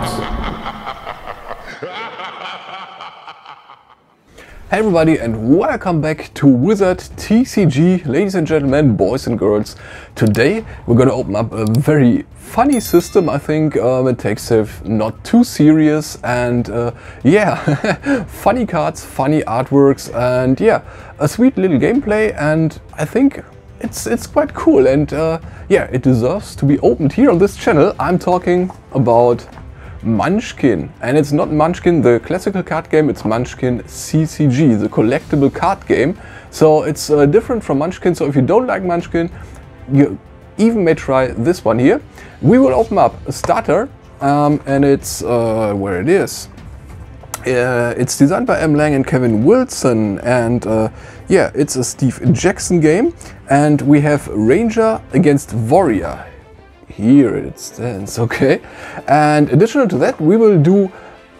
cards. Hey everybody, and welcome back to Wizard-TCG, ladies and gentlemen, boys and girls. Today we're gonna open up a very funny system, I think. It takes itself not too serious, and yeah, funny cards, funny artworks, and yeah, a sweet little gameplay, and I think it's quite cool, and yeah, it deserves to be opened here on this channel. I'm talking about Munchkin, and it's not Munchkin the classical card game, it's Munchkin CCG, the collectible card game. So it's different from Munchkin, so if you don't like Munchkin, you even may try this one here. We will open up a starter, and it's where it is. It's designed by M. Lang and Kevin Wilson, and yeah, it's a Steve Jackson game, and we have Ranger against Warrior. Here it stands, okay. And additional to that, we will do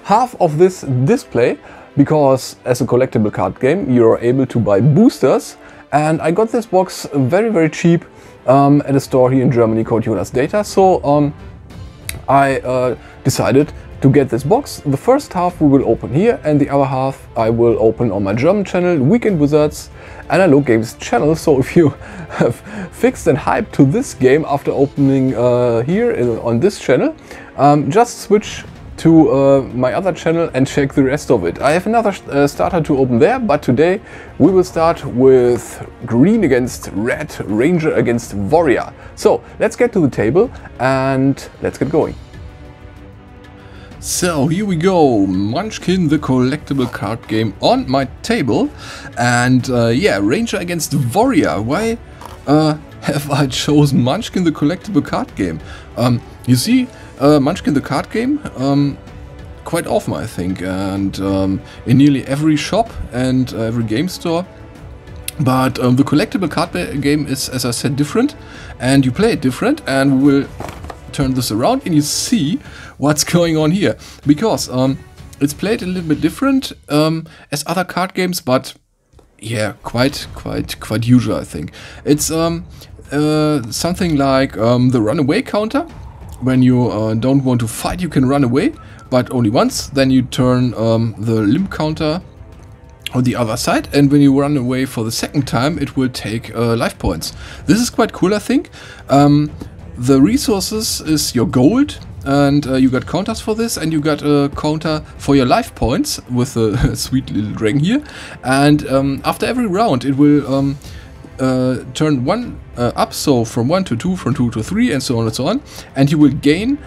half of this display, because as a collectible card game, you're able to buy boosters. And I got this box very cheap at a store here in Germany called Jonas Data. So I decided to get this box. The first half we will open here, and the other half I will open on my German channel, Weekend Wizards Analog Games channel. So if you have fixed and hyped to this game after opening here on this channel, just switch to my other channel and check the rest of it. I have another starter to open there, but today we will start with green against red, Ranger against Warrior. So let's get to the table and let's get going. So here we go, Munchkin the collectible card game on my table, and yeah, Ranger against Warrior. Why have I chosen Munchkin the collectible card game? You see Munchkin the card game quite often, I think, and in nearly every shop and every game store. But the collectible card game is, as I said, different, and you play it different, and we will turn this around and you see what's going on here, because it's played a little bit different as other card games, but yeah, quite usual, I think. It's something like the runaway counter. When you don't want to fight, you can run away, but only once. Then you turn the limb counter on the other side, and when you run away for the second time, it will take life points. This is quite cool, I think. The resources is your gold, and you got counters for this, and you got a counter for your life points with a sweet little dragon here. And after every round it will turn one up, so from 1 to 2, from 2 to 3, and so on and so on. And you will gain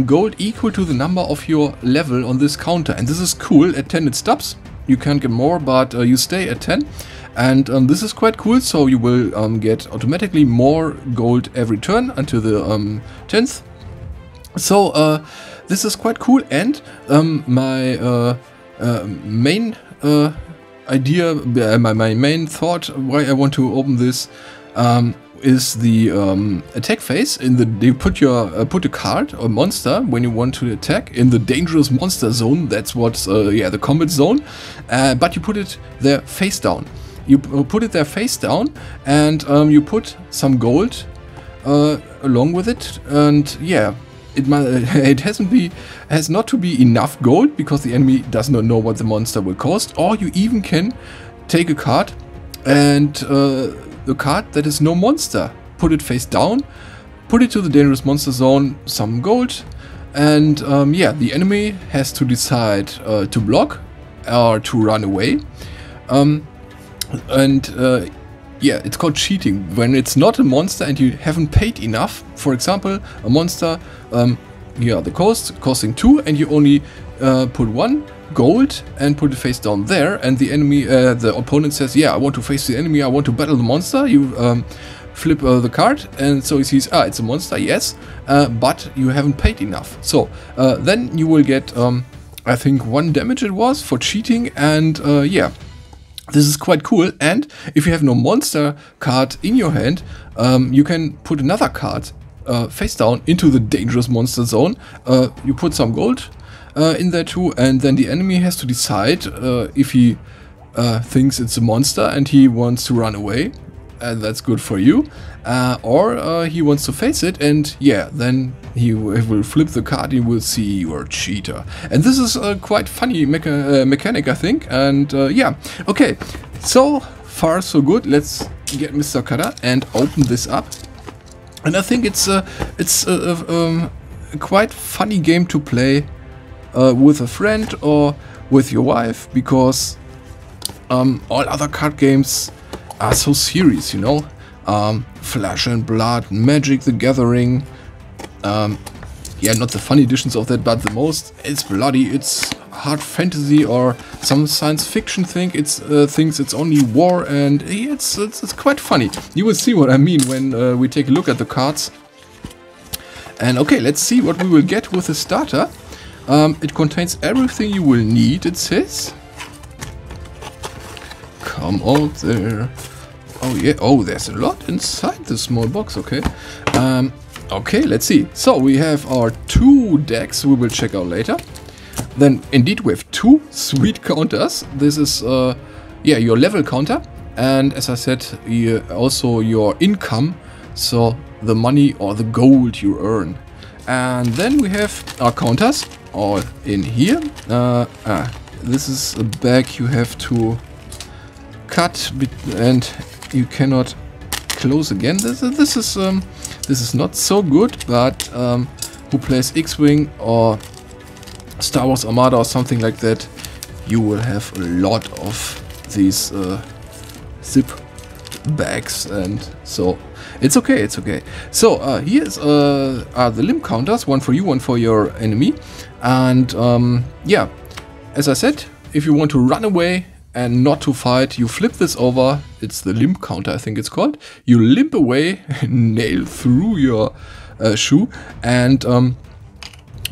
gold equal to the number of your level on this counter. And this is cool. At 10 it stops. You can't get more, but you stay at 10. And this is quite cool, so you will get automatically more gold every turn until the 10th. So this is quite cool, and my main idea, my main thought why I want to open this is the attack phase. You put a card or monster when you want to attack in the dangerous monster zone. That's what's yeah, the combat zone, but you put it there face down. You put it there face down, and you put some gold along with it, and yeah, it has not to be enough gold, because the enemy does not know what the monster will cost. Or you even can take a card, and the card that is no monster, put it face down, put it to the dangerous monster zone, some gold, and yeah, the enemy has to decide to block or to run away. Yeah, it's called cheating when it's not a monster and you haven't paid enough. For example, a monster, yeah, the cost costing 2, and you only put 1 gold and put it face down there, and the enemy, the opponent says, yeah, I want to face the enemy, I want to battle the monster. You flip the card, and so he sees, ah, it's a monster, yes, but you haven't paid enough. So then you will get, I think 1 damage it was for cheating, and yeah. This is quite cool, and if you have no monster card in your hand, you can put another card face down into the dangerous monster zone. You put some gold in there too, and then the enemy has to decide if he thinks it's a monster and he wants to run away, and that's good for you. Or he wants to face it, and yeah, then he will flip the card, he will see you're a cheater. And this is a quite funny mechanic, I think. And yeah, okay, so far so good. Let's get Mr. Cutter and open this up. And I think it's a quite funny game to play with a friend or with your wife, because all other card games are so serious, you know. Flesh and Blood, Magic the Gathering, yeah, not the fun editions of that, but the most, it's bloody, it's hard fantasy or some science fiction thing. It's thinks it's only war, and it's quite funny. You will see what I mean when we take a look at the cards. And okay, let's see what we will get with the starter. It contains everything you will need, it says. Come out there. Oh yeah, oh, there's a lot inside this small box, okay. Okay, let's see. So we have our 2 decks we will check out later. Then indeed we have 2 sweet counters. This is yeah, your level counter, and as I said, also your income, so the money or the gold you earn. And then we have our counters all in here. This is a bag you have to cut, and you cannot close again. This is not so good, but who plays X-Wing or Star Wars Armada or something like that, you will have a lot of these zip bags, and so it's okay, it's okay. So here's are the limb counters, one for you, one for your enemy. And yeah, as I said, if you want to run away and not to fight, you flip this over. It's the limb counter, I think it's called. You limp away, nail through your shoe, and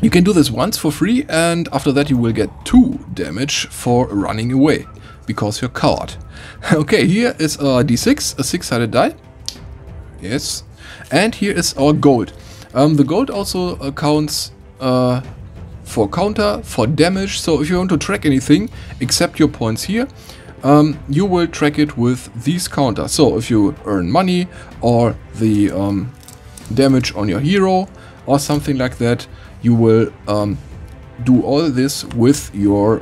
you can do this once for free, and after that you will get 2 damage for running away, because you're a coward. Okay, here is a d6, a 6-sided die. Yes. And here is our gold. The gold also counts for counter, for damage. So if you want to track anything except your points here, you will track it with these counters. So if you earn money or the damage on your hero or something like that, you will do all this with your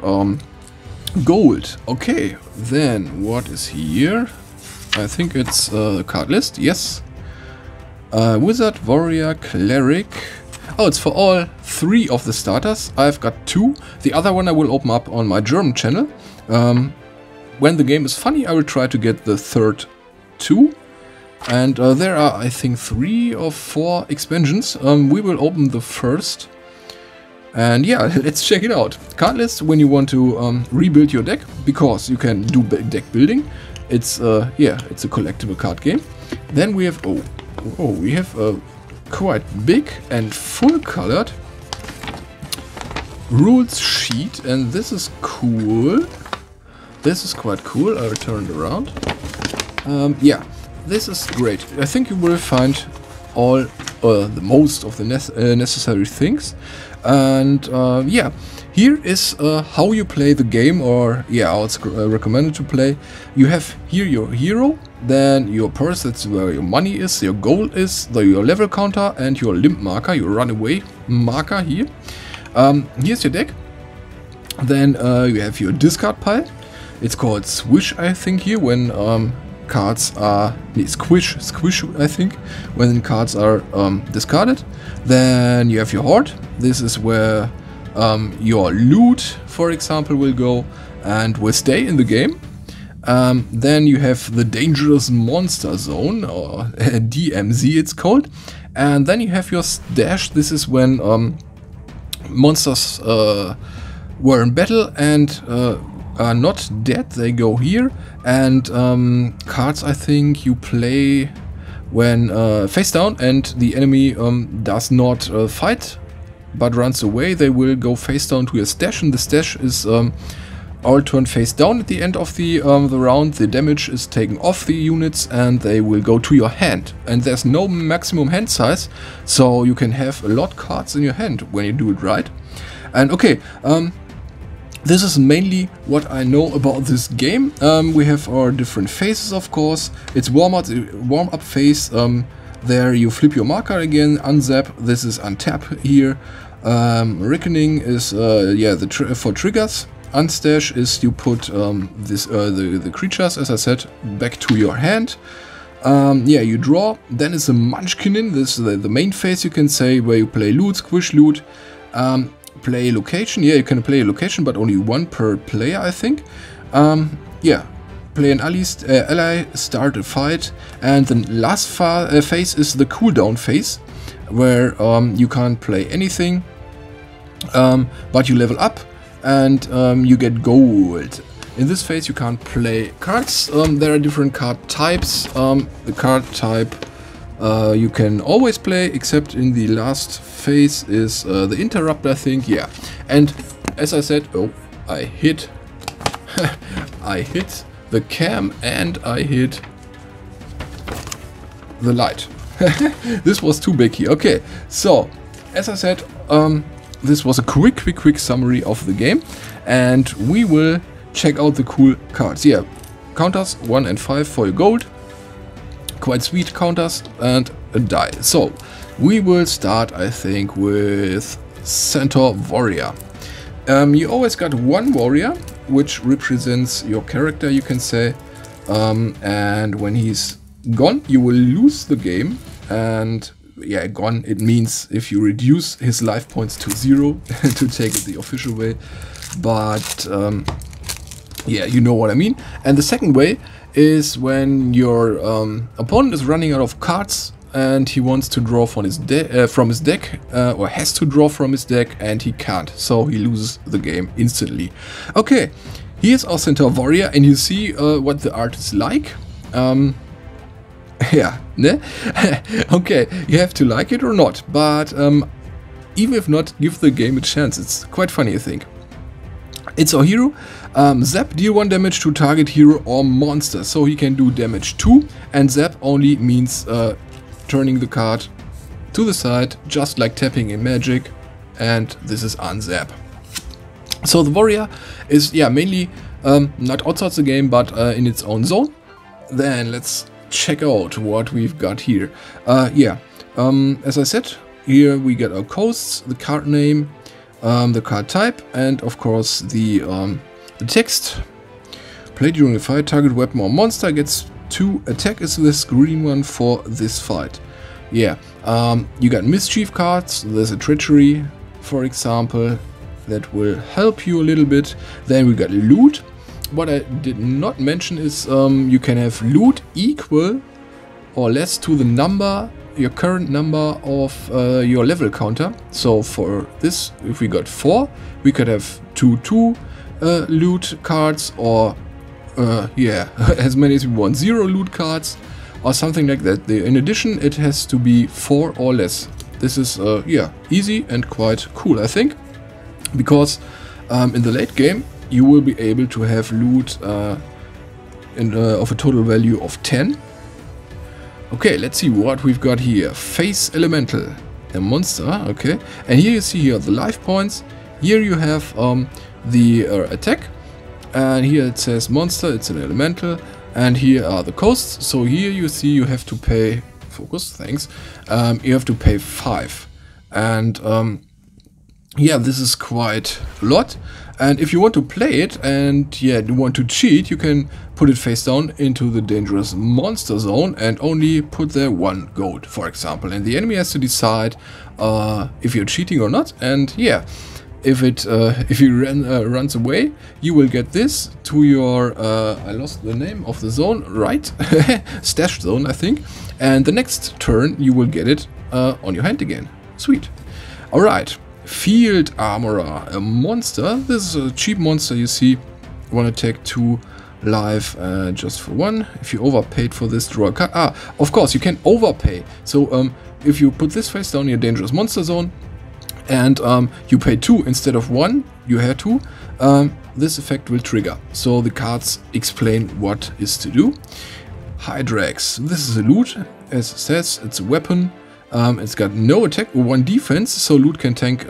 gold. Okay, then what is here? I think it's the card list. Yes. Wizard, Warrior, Cleric. Oh, it's for all 3 of the starters. I've got 2. The other one I will open up on my German channel. When the game is funny, I will try to get the third 2. And there are, I think, 3 or 4 expansions. We will open the first. And yeah, let's check it out. Card list when you want to rebuild your deck, because you can do deck building. It's yeah, it's a collectible card game. Then we have we have a quite big and full colored rules sheet, and this is cool. This is quite cool. I'll turn it around. Yeah, this is great. I think you will find all the most of the necessary things. And yeah, here is how you play the game, or yeah, how it's recommended to play. You have here your hero, then your purse, that's where your money is, your gold is, your level counter, and your limp marker, your runaway marker here. Here's your deck. Then you have your discard pile. It's called swish, I think, here, when cards are squish, I think, when cards are discarded. Then you have your hoard. This is where your loot, for example, will go and will stay in the game. Then you have the dangerous monster zone, or DMZ it's called. And then you have your stash. This is when monsters were in battle and are not dead, they go here. And cards, I think, you play when face down and the enemy does not fight but runs away, they will go face down to your stash, and the stash is all turned face down at the end of the round. The damage is taken off the units and they will go to your hand. And there's no maximum hand size, so you can have a lot of cards in your hand when you do it right. And okay, This is mainly what I know about this game. We have our different phases, of course. It's warm-up phase. There you flip your marker again, unzap. This is untap here. Reckoning is for triggers. Unstash is you put the creatures, as I said, back to your hand. You draw. Then is a Munchkin. This is the main phase, you can say, where you play loot, squish loot. Play location. Yeah, you can play a location, but only one per player, I think. Play an ally, start a fight, and the last phase is the cooldown phase, where you can't play anything, but you level up and you get gold. In this phase you can't play cards. There are different card types. The card type you can always play, except in the last phase is the interrupt, I think. Yeah, and as I said, I hit I hit the cam and I hit the light. This was too big here. Okay, so as I said, this was a quick summary of the game, and we will check out the cool cards. Yeah, counters 1 and 5 for your gold. Quite sweet counters, and a die. So we will start, I think, with Centaur Warrior. You always got one warrior, which represents your character, you can say, and when he's gone, you will lose the game. And yeah, gone, it means if you reduce his life points to 0 to take it the official way, but yeah, you know what I mean. And the second way is when your opponent is running out of cards and he wants to draw from his deck, or has to draw from his deck, and he can't, so he loses the game instantly. Okay, here's our Centaur Warrior, and you see what the art is like. Yeah, ne? Okay, you have to like it or not, but even if not, give the game a chance. It's quite funny, I think. It's our hero. Zap, deal 1 damage to target hero or monster. So he can do damage 2, and zap only means turning the card to the side, just like tapping in Magic, and this is unzap. So the warrior is, yeah, mainly not outside the game, but in its own zone. Then let's check out what we've got here. As I said, here we get our coasts, the card name, the card type, and of course the text. Play during a fight, target weapon or monster gets 2 attack is this green one for this fight. Yeah, you got mischief cards. There's a treachery, for example, that will help you a little bit. Then we got loot. What I did not mention is you can have loot equal or less to the number, your current number of your level counter. So for this, if we got 4, we could have 2 loot cards, or as many as we want, 0 loot cards or something like that. In addition, it has to be 4 or less. This is easy and quite cool, I think, because in the late game you will be able to have loot of a total value of 10. Okay, let's see what we've got here. Face Elemental, a monster, okay. And here you see here the life points. Here you have the attack, and here it says monster, it's an elemental, and here are the costs. So here you see you have to pay, focus, thanks, you have to pay 5. And yeah, this is quite a lot. And if you want to play it and you want to cheat, you can put it face down into the dangerous monster zone and only put there 1 gold, for example. And the enemy has to decide if you're cheating or not. And yeah, if he runs away, you will get this to your I lost the name of the zone, right? Stash zone, I think. And the next turn you will get it on your hand again. Sweet. All right. Field Armorer, a monster. This is a cheap monster, you see. 1 attack, 2 life, just for 1. If you overpaid for this, draw a card. Of course, you can overpay. So if you put this face down in your dangerous monster zone and you pay 2 instead of 1, you had 2, this effect will trigger. So the cards explain what is to do. Hydrax. This is a loot. As it says, it's a weapon. It's got no attack or 1 defense, so loot can tank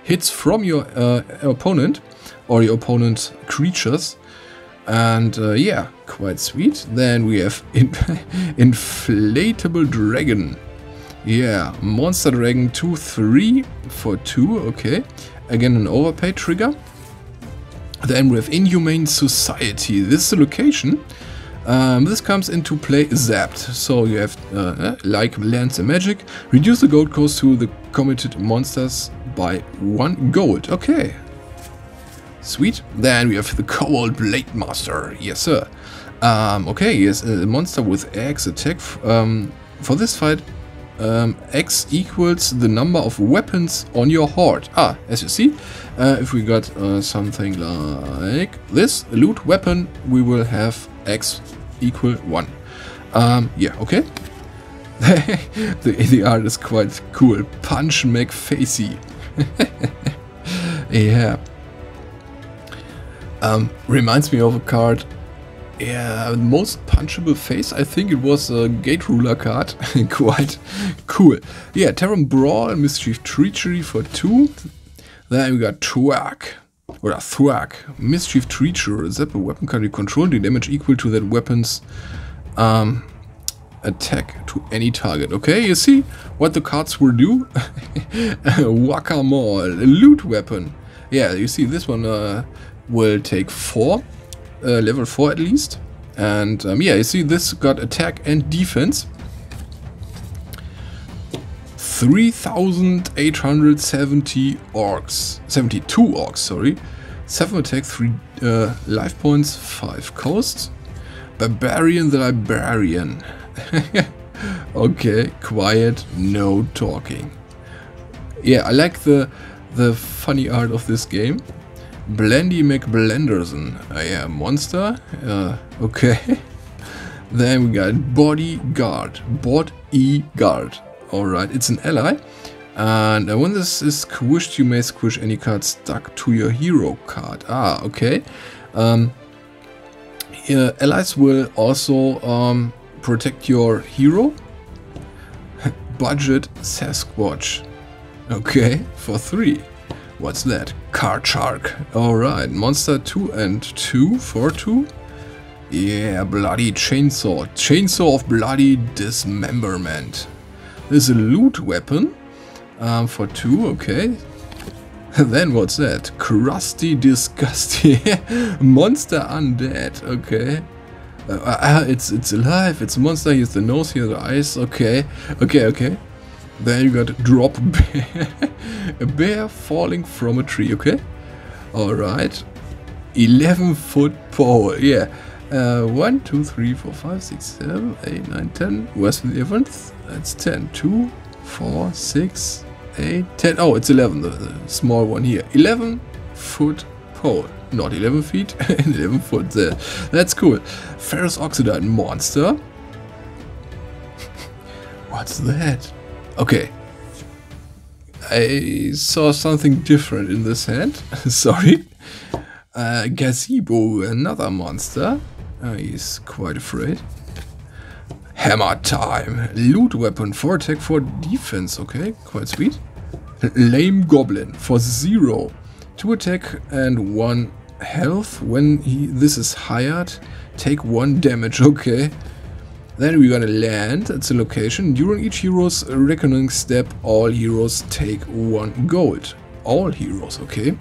hits from your opponent. or your opponent's creatures. And yeah, quite sweet. Then we have Inflatable Dragon. Yeah, Monster Dragon 2/3 for 2, okay. Again, an overpay trigger. Then we have Inhumane Society. This is the location. This comes into play zapped. So you have, like lands and magic, reduce the gold cost to the committed monsters by 1 gold. Okay. Sweet. Then we have the Cobalt Blade Master. Yes, sir. Okay, yes, a monster with X attack. For this fight, X equals the number of weapons on your horde. Ah, as you see, if we got something like this, a loot weapon, we will have X equal 1. Yeah, okay. the art is quite cool. Punch McFacey. Yeah. Reminds me of a card. Yeah, most punchable face, I think it was a Gate Ruler card. Quite cool. Yeah, Terran Brawl, Mischief Treachery for 2. Then we got Thwack. Or Thwack. Mischief Treachery. Zap a weapon card you control. The damage equal to that weapon's attack to any target. Okay, you see what the cards will do? Whack-a-mole. Loot weapon. Yeah, you see this one will take 4. Level 4 at least. And yeah, you see this got attack and defense. 3,870 orcs. 72 orcs, sorry. 7 attack, 3 life points, 5 costs. Barbarian the Librarian. Okay, quiet, no talking. Yeah, I like the funny art of this game. Blendy McBlenderson. Yeah, monster. Okay. Then we got Bodyguard. Bodyguard. Alright, it's an ally. And when this is squished, you may squish any card stuck to your hero card. Ah, okay. Allies will also protect your hero. Budget Sasquatch. Okay, for 3. What's that? Card Shark. Alright, monster 2 and 2 for 2. Yeah, Bloody Chainsaw. Chainsaw of Bloody Dismemberment. This is a loot weapon for 2, okay. Then what's that? Crusty Disgusting. Monster Undead, okay. It's alive, it's a monster, here's the nose, here the eyes, okay. Okay. Then you got Drop Bear. A bear falling from a tree, okay? Alright. 11-foot pole, yeah. 1, 2, 3, 4, 5, 6, 7, 8, 9, 10. Where's the 11th? That's 10. 2, 4, 6, 8, 10. Oh, it's 11, the small one here. 11-foot pole. Not 11 feet, 11 foot there. That's cool. Ferrous Oxidite monster. What's that? Okay. I saw something different in this hand. Sorry. Gazebo, another monster. He's quite afraid. Hammer Time. Loot weapon, 4 attack, 4 defense. Okay, quite sweet. Lame Goblin for 0. 2 attack and 1 health. When this is hired, take 1 damage. Okay. Then we're gonna land. It's a location. During each hero's reckoning step, all heroes take 1 gold. All heroes, okay.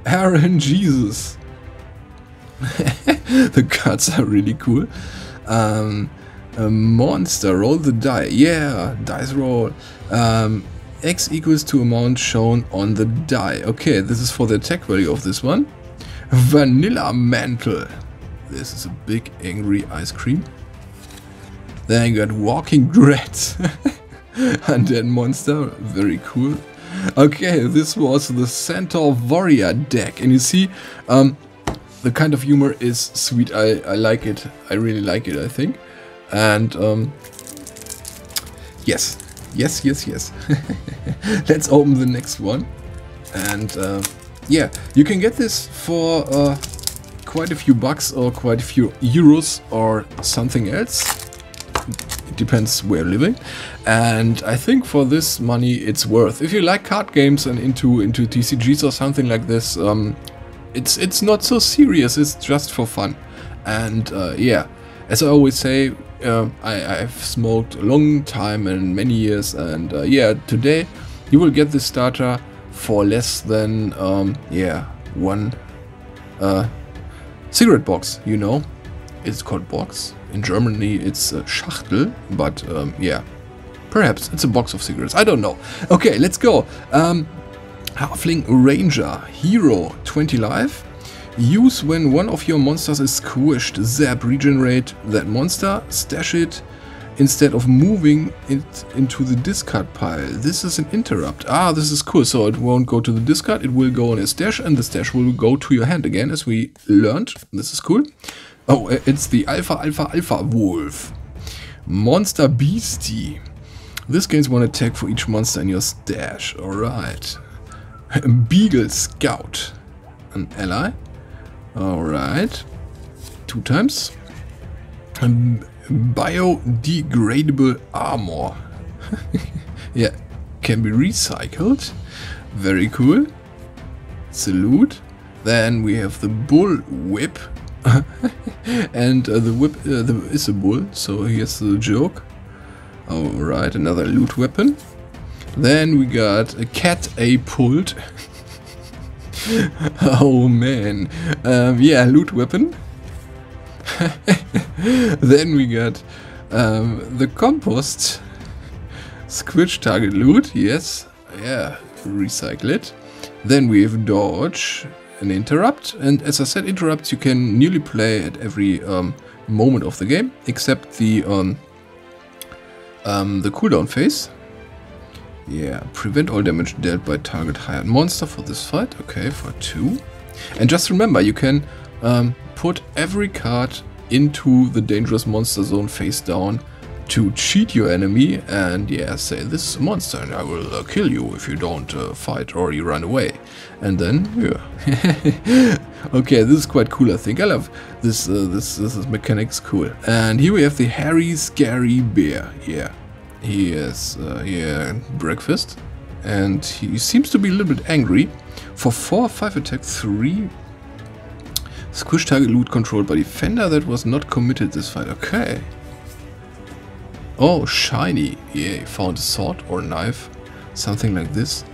Aaron Jesus. The cards are really cool. A monster. Roll the die. Yeah, dice roll. X equals to amount shown on the die. Okay, this is for the attack value of this one. Vanilla Mantle. This is a big angry ice cream. Then you got Walking Dreads. Undead monster, very cool. Okay, this was the Centaur Warrior deck. And you see, the kind of humor is sweet. I like it. I really like it, I think. And yes. Let's open the next one. And yeah, you can get this for quite a few bucks or quite a few euros or something else. It depends where you're living. And I think for this money it's worth. If you like card games and into TCGs or something like this, it's not so serious, it's just for fun. And yeah, as I always say, I've smoked a long time and many years, and yeah, today you will get this starter for less than yeah, one cigarette box, you know. It's called box. In Germany it's a Schachtel, but yeah, perhaps it's a box of cigarettes, I don't know. Okay, let's go. Halfling Ranger, hero, 20 life. Use when one of your monsters is squished. Zap, regenerate that monster, stash it instead of moving it into the discard pile. This is an interrupt. Ah, this is cool. So it won't go to the discard, it will go on a stash, and the stash will go to your hand again, as we learned. This is cool. Oh, it's the Alpha Wolf. Monster Beastie. This gains one attack for each monster in your stash. Alright. Beagle Scout. An ally. Alright. 2 times. Biodegradable armor. Yeah, can be recycled. Very cool. Salute. Then we have the Bull Whip. And the whip is a bull, so here's the joke. Alright, another loot weapon. Then we got a catapult. Oh man. Yeah, loot weapon. Then we got the compost. Squitch target loot, yes. Yeah, recycle it. Then we have dodge. An interrupt, and as I said, interrupts you can nearly play at every moment of the game, except the cooldown phase. Yeah, prevent all damage dealt by target hired monster for this fight. Okay, for 2. And just remember, you can put every card into the dangerous monster zone face down to cheat your enemy, and yeah, say this is a monster and I will kill you if you don't fight or you run away. And then, yeah. Okay, this is quite cool, I think. I love this, this mechanic's cool. And here we have the hairy, scary bear. Yeah, he is, yeah, breakfast. And he seems to be a little bit angry. For 4 or 5 attack, 3. Squish target loot controlled by defender that was not committed this fight. Okay. Oh, shiny. Yeah, found a sword or knife. Something like this.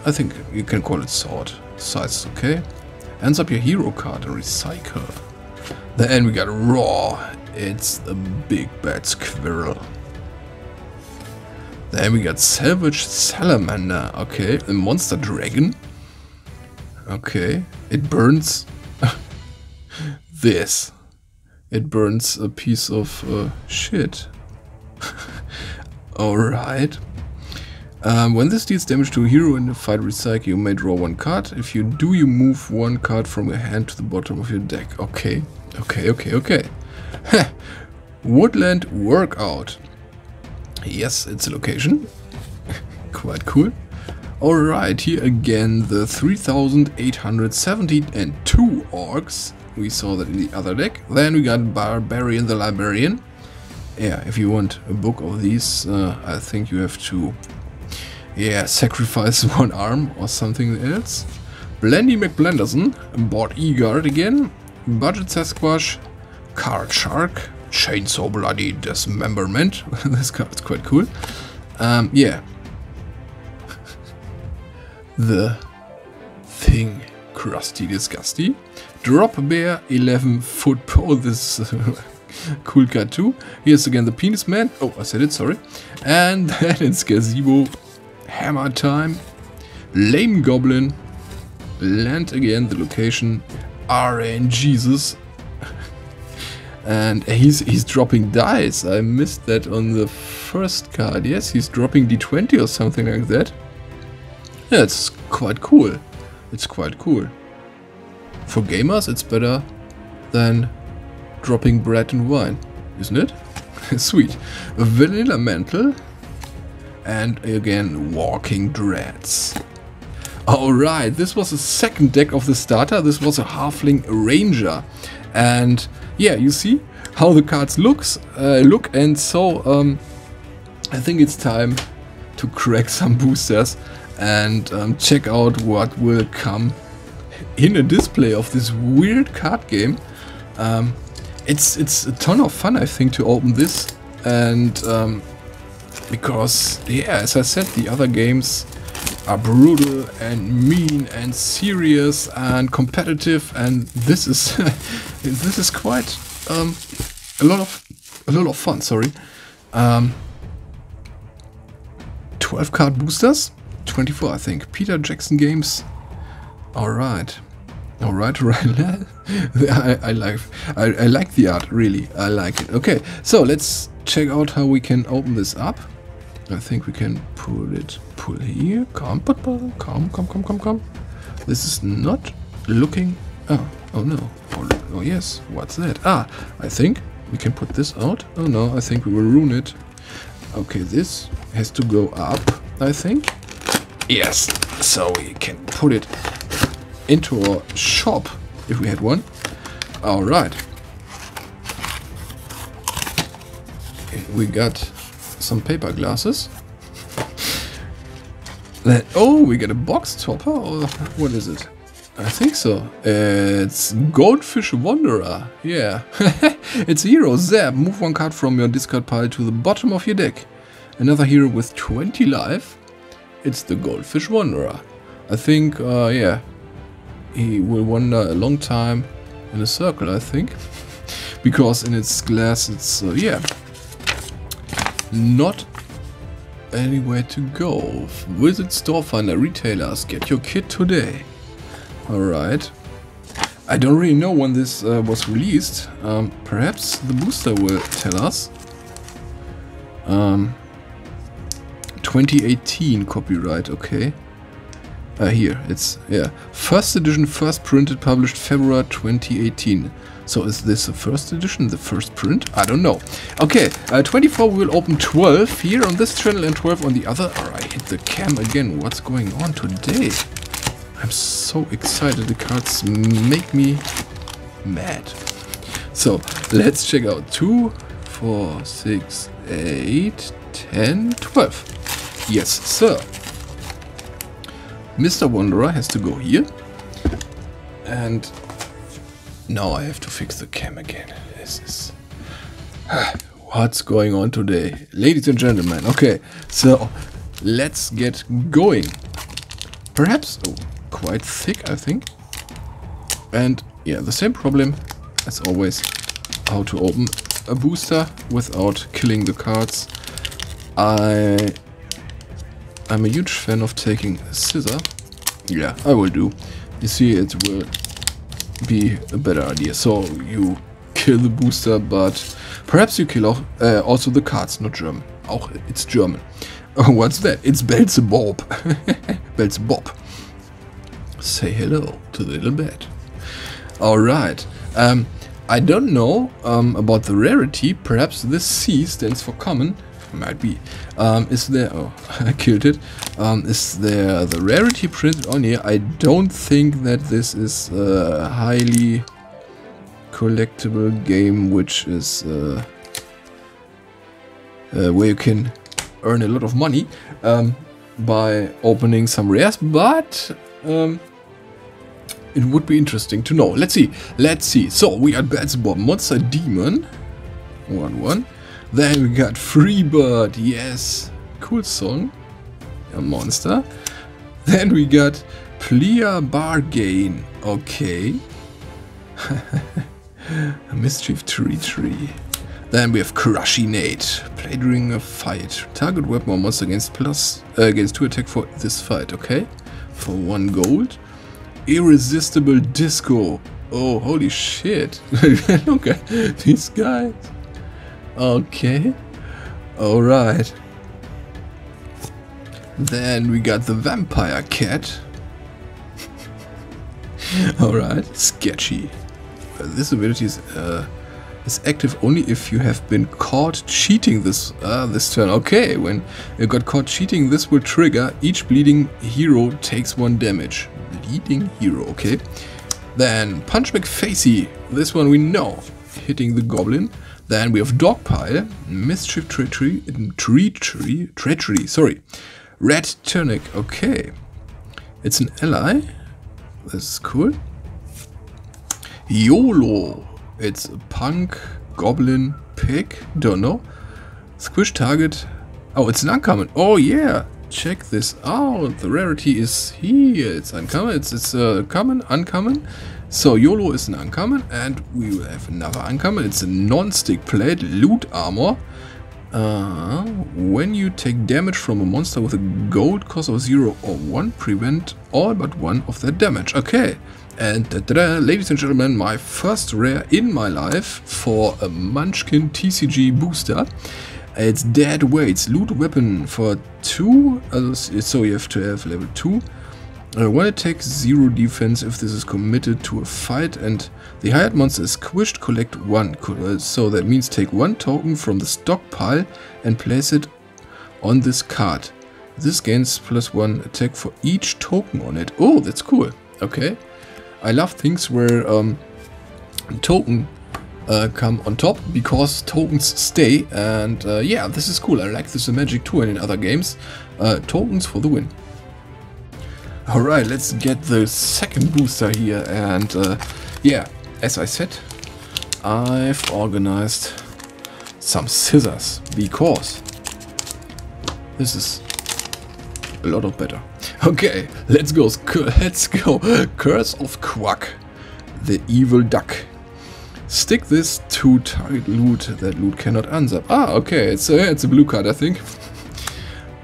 I think you can call it sword. Size is okay. Ends up your hero card and recycle. Then we got raw. It's the big bad squirrel. Then we got salvage salamander. Okay, a monster dragon. Okay, it burns this. It burns a piece of shit. Alright. When this deals damage to a hero in a fight recycle, you may draw 1 card. If you do, you move 1 card from your hand to the bottom of your deck. Okay. Okay. Woodland Workout. Yes, it's a location. Quite cool. Alright, here again the 3872 orcs. We saw that in the other deck. Then we got Barbarian the Librarian. Yeah, if you want a book of these, I think you have to, yeah, sacrifice 1 arm or something else. Blendy McBlenderson, bought E-Guard again. Budget Sasquatch, Card Shark, Chainsaw Bloody Dismemberment. This card's quite cool. Yeah. The Thing, Crusty Disgusty. Drop Bear, 11 foot pole. This cool card too. Here's again the Penis Man. Oh, I said it, sorry. And then it's Gazebo, Hammer Time, Lame Goblin, land again, the location, RN Jesus. And he's dropping dice. I missed that on the first card. Yes, he's dropping D20 or something like that. Yeah, it's quite cool. It's quite cool. For gamers, it's better than dropping bread and wine, isn't it? Sweet. A Vanilla Mantle. And again, Walking Dreads. Alright, this was the second deck of the starter. This was a Halfling Ranger. And yeah, you see, how the cards look, and so I think it's time to crack some boosters and check out what will come in a display of this weird card game. It's a ton of fun, I think, to open this, and because, yeah, as I said, the other games are brutal and mean and serious and competitive, and this is this is quite a lot of fun. Sorry, 12 card boosters, 24, I think. Peter Jackson Games. All right. I like the art, really. I like it. Okay, so let's check out how we can open this up. I think we can pull here. Come. This is not looking. Oh no. Oh yes. What's that? Ah, I think we can put this out. Oh no, I think we will ruin it. Okay, this has to go up, I think. Yes. So we can put it into our shop if we had one. All right. We got some paper glasses. Then, oh, we get a box topper, or what is it? I think so. It's Goldfish Wanderer. Yeah. It's a hero. Zap. Move one card from your discard pile to the bottom of your deck. Another hero with 20 life. It's the Goldfish Wanderer. I think, yeah. He will wander a long time in a circle, I think. Because in its glass, it's, yeah, not anywhere to go. Visit store finder retailers. Get your kit today. Alright. I don't really know when this was released. Perhaps the booster will tell us. 2018 copyright, okay. Here, it's, yeah, first edition, first printed, published February 2018. So is this the first edition, the first print? I don't know. Okay, 24 we will open 12 here on this channel and 12 on the other. Alright, hit the cam again. What's going on today? I'm so excited. The cards make me mad. So, let's check out 2, 4, 6, 8, 10, 12. Yes, sir. Mr. Wanderer has to go here. And now I have to fix the cam again. This is... what's going on today? Ladies and gentlemen. Okay, so let's get going. Perhaps... oh, quite thick, I think. And yeah, the same problem as always. How to open a booster without killing the cards. I'm a huge fan of taking a scissor. Yeah, I will do. You see, it will be a better idea. So you kill the booster, but perhaps you kill also the cards, not German. Auch it's German. Oh, what's that? It's Belzebub. Belzebub. Say hello to the little bat. Alright. I don't know about the rarity. Perhaps this C stands for common. Might be. Is there... oh, I killed it. Is there the rarity printed on here? I don't think that this is a highly collectible game, which is where you can earn a lot of money by opening some rares, but it would be interesting to know. Let's see. Let's see. So we got Beelzebub, Monster Demon, 1/1. Then we got Freebird, yes, cool song, a monster. Then we got Plea Bargain, okay. Mischief Tree. Then we have Crushinate, play during a fight. Target weapon or monster against 2 attack for this fight, okay. For 1 gold. Irresistible Disco, oh holy shit, look at these guys. Okay, alright. Then we got the Vampire Cat. Alright, sketchy. This ability is active only if you have been caught cheating this turn. Okay, when you got caught cheating, this will trigger. Each bleeding hero takes 1 damage. Bleeding hero, okay. Then Punch McFacey. This one we know. hitting the goblin. Then we have Dogpile, Mischief, Treachery, sorry. Red Tunic, okay. It's an ally. This is cool. YOLO, it's a punk, goblin, pig, don't know. Squish target. Oh, it's an uncommon. Oh yeah, check this out. The rarity is here. It's uncommon. It's common, uncommon. So YOLO is an uncommon, and we will have another uncommon. It's a non-stick plate, loot armor. When you take damage from a monster with a gold cost of 0 or 1, prevent all but one of that damage. Okay, and ladies and gentlemen, my first rare in my life for a Munchkin TCG booster. It's Dead Weights, loot weapon for 2, so you have to have level 2. When it takes 0 defense if this is committed to a fight and the hired monster is squished, collect 1. So that means take 1 token from the stockpile and place it on this card. This gains +1 attack for each token on it. Oh, that's cool. Okay. I love things where token come on top because tokens stay, and yeah, this is cool. I like this in Magic too and in other games. Tokens for the win. Alright, let's get the second booster here, and yeah, as I said, I've organized some scissors because this is a lot of better. Okay, let's go. Curse of Quack, the evil duck. Stick this to target loot that loot cannot unsub. Ah, okay, it's a blue card, I think.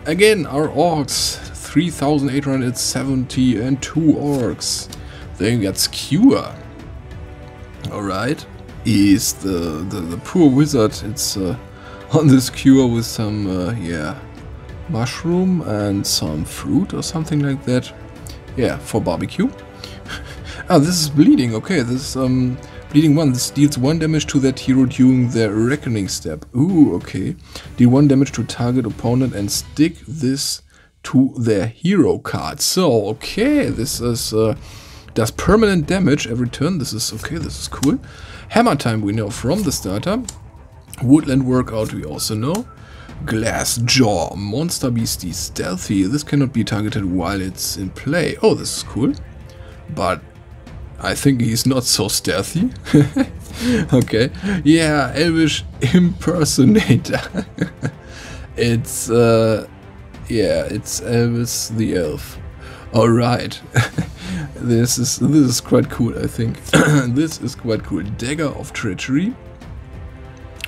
Again, our orcs. 3,870 and 2 orcs. Then we got Skewer. Alright. Is the poor wizard. It's on the skewer with some yeah, mushroom and some fruit or something like that. Yeah, for barbecue. Ah, this is bleeding. Okay, this bleeding 1. This deals 1 damage to that hero during their reckoning step. Ooh, okay. Deal 1 damage to target opponent and stick this to their hero card. So, okay, this is does permanent damage every turn. This is okay, this is cool. Hammer Time we know from the starter. Woodland Workout we also know. Glass Jaw, Monster Beastie, Stealthy. This cannot be targeted while it's in play. Oh, this is cool. But I think he's not so stealthy. Okay. Yeah, Elvish Impersonator. It's yeah, it's Elvis the Elf. Alright. This is quite cool, I think. This is quite cool. Dagger of Treachery.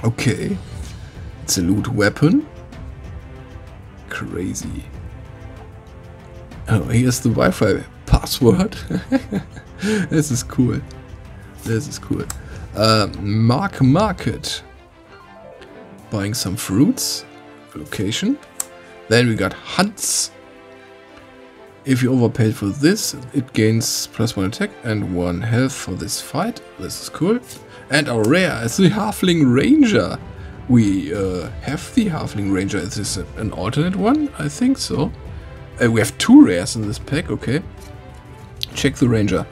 Okay. It's a loot weapon. Crazy. Oh, here's the Wi-Fi password. This is cool. This is cool. Market. Buying some fruits. Location. Then we got Hunts. If you overpaid for this, it gains +1 attack and 1 health for this fight. This is cool. And our rare is the Halfling Ranger. We have the Halfling Ranger. Is this an alternate one? I think so. We have 2 rares in this pack. Okay. Check the Ranger.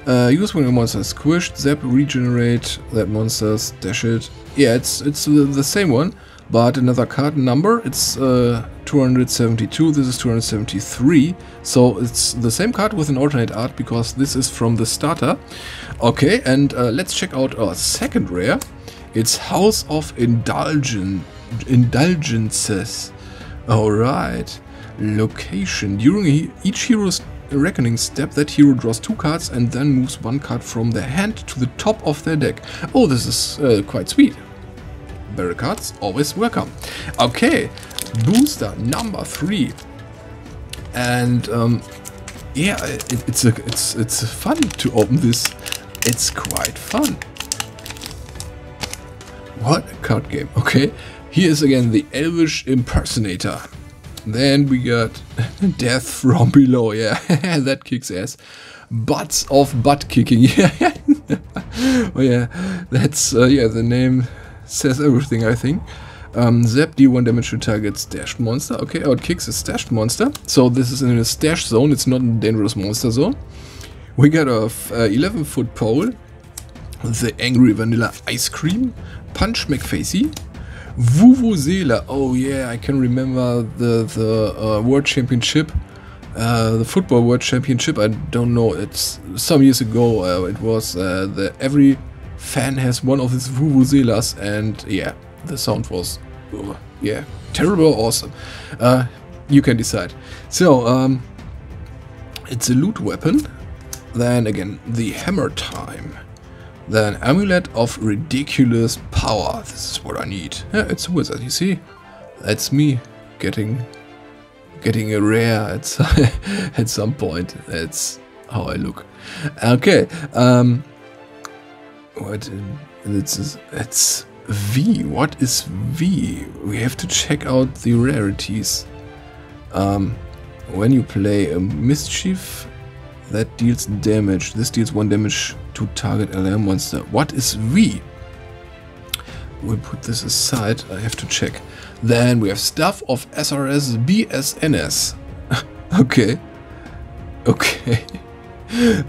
Use when a monster is squished. Zap, regenerate that monster. Dash it. Yeah, it's the same one. But another card number, it's 272, this is 273, so it's the same card with an alternate art because this is from the starter. Okay, and let's check out our second rare. It's House of Indulgences. Alright, location. During each hero's reckoning step, that hero draws 2 cards and then moves 1 card from their hand to the top of their deck. Oh, this is quite sweet. Barrel cards, always welcome. Okay, booster number 3, and yeah, it's fun to open this. It's quite fun. What a card game. Okay, here is again the Elvish Impersonator. Then we got Death from Below. Yeah, that kicks ass. Butts of butt kicking. Yeah. Oh yeah, that's yeah, the name says everything, I think. Zap, D1 damage to target stashed monster. Okay, it kicks a stashed monster. So this is in a stash zone, it's not a dangerous monster zone. We got a 11-foot pole. the Angry Vanilla Ice Cream, Punch McFacey, Vuvuzela. Oh yeah, I can remember the World Championship, the Football World Championship. I don't know, it's some years ago. It was every fan has one of these Vuvuzelas, and yeah, the sound was yeah, terrible or awesome. You can decide. So it's a loot weapon. Then again, the Hammer Time. Then Amulet of Ridiculous Power. This is what I need. Yeah, it's a wizard, you see? That's me getting a rare at at some point. That's how I look. Okay. What? It's V. What is V? We have to check out the rarities. When you play a Mischief that deals damage. This deals 1 damage to target LM monster. What is V? We'll put this aside. I have to check. Then we have Stuff of SRS BSNS. Okay. Okay.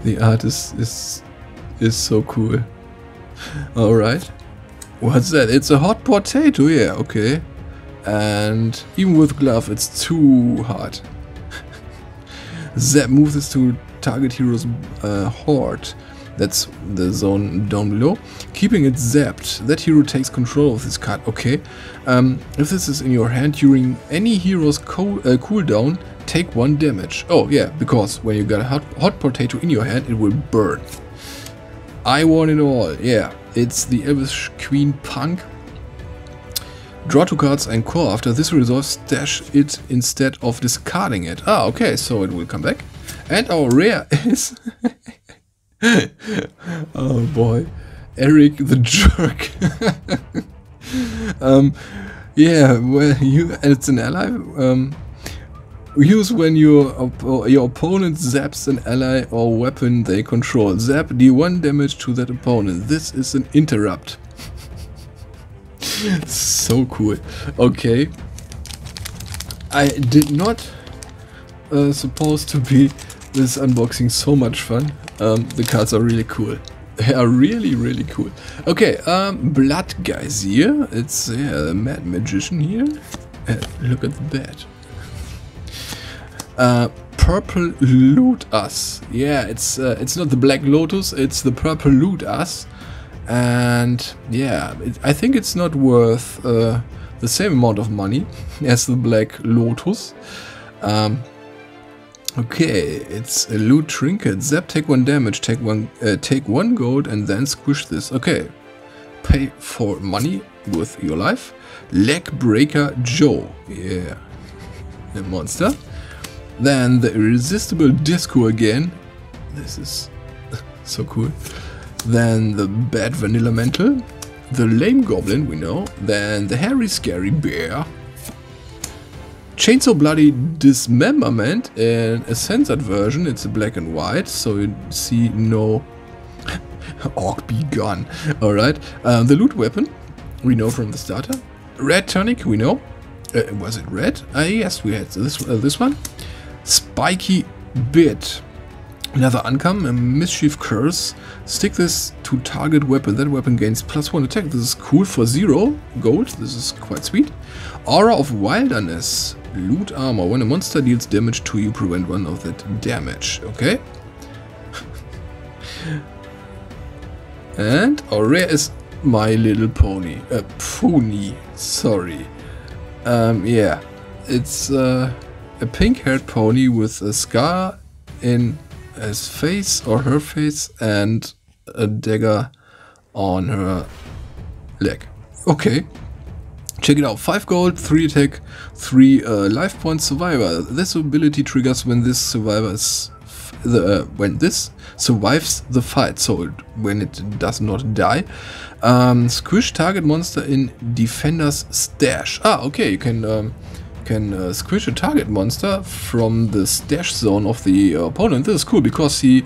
The art is so cool. Alright. What's that? It's a hot potato. Yeah, okay. And even with glove, it's too hard. Zap moves this to target hero's horde. That's the zone down below. Keeping it zapped, that hero takes control of this card. Okay. If this is in your hand during any hero's cooldown, take 1 damage. Oh yeah, because when you got a hot potato in your hand, it will burn. I want it all. Yeah, it's the Elvish Queen Punk. Draw 2 cards and core. After this resolve, stash it instead of discarding it. Ah, okay, so it will come back. And our rare is... oh boy. Eric the Jerk. Yeah, well, it's an ally. Use when your opponent zaps an ally or weapon they control. Zap, deal 1 damage to that opponent. This is an interrupt. So cool. Okay. I did not supposed to be this unboxing so much fun. The cards are really cool. They are really, really cool. Okay, Blood Geyser. It's the Mad Magician here. Look at that. Purple Loot Us. Yeah, it's not the Black Lotus, it's the Purple Loot Us. And yeah, I think it's not worth the same amount of money as the Black Lotus. Okay, it's a loot trinket. Zap, take 1 damage, take 1 gold, and then squish this. Okay, pay for money with your life. Leg Breaker Joe. Yeah, a monster. Then the Irresistible Disco again. This is so cool. Then the Bad Vanilla Mantle, the Lame Goblin, we know. Then the Hairy Scary Bear, Chainsaw Bloody Dismemberment in a censored version. It's a black and white, so you see no Orc Bee gun. Alright, the Loot Weapon, we know from the starter. Red Tonic, we know. Was it red? Yes, we had this one. Spiky Bit. Another Uncome, a Mischief Curse. Stick this to target weapon. That weapon gains +1 attack. This is cool for 0 gold. This is quite sweet. Aura of Wilderness. Loot Armor. When a monster deals damage to you, prevent 1 of that damage. Okay. And our rare is My Little Pony. Pony. Sorry. Yeah. It's a pink-haired pony with a scar in his face or her face and a dagger on her leg. Okay, check it out. 5 gold, 3 attack, 3 life points. Survivor. This ability triggers when this survivor is when this survives the fight. So when it does not die. Squish target monster in defender's stash. Ah, okay. You can squish a target monster from the stash zone of the opponent. This is cool because he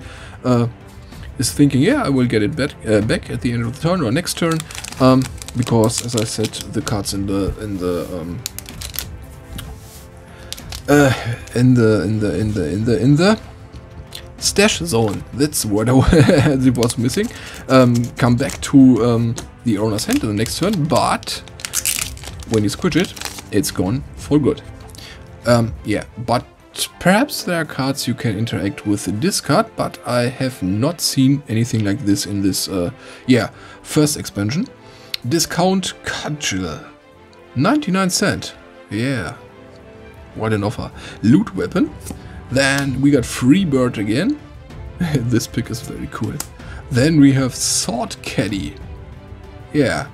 is thinking, yeah, I will get it back at the end of the turn or next turn, because as I said, the cards in the Stash zone, that's what it was missing. Come back to the owner's hand in the next turn, but when you squish it, it's gone for good. Yeah, but perhaps there are cards you can interact with the discard, but I have not seen anything like this in this, yeah, first expansion. Discount Cudgel, 99 cents, yeah, what an offer. Loot weapon. Then we got Freebird again. This pick is very cool. Then we have Sword Caddy. Yeah.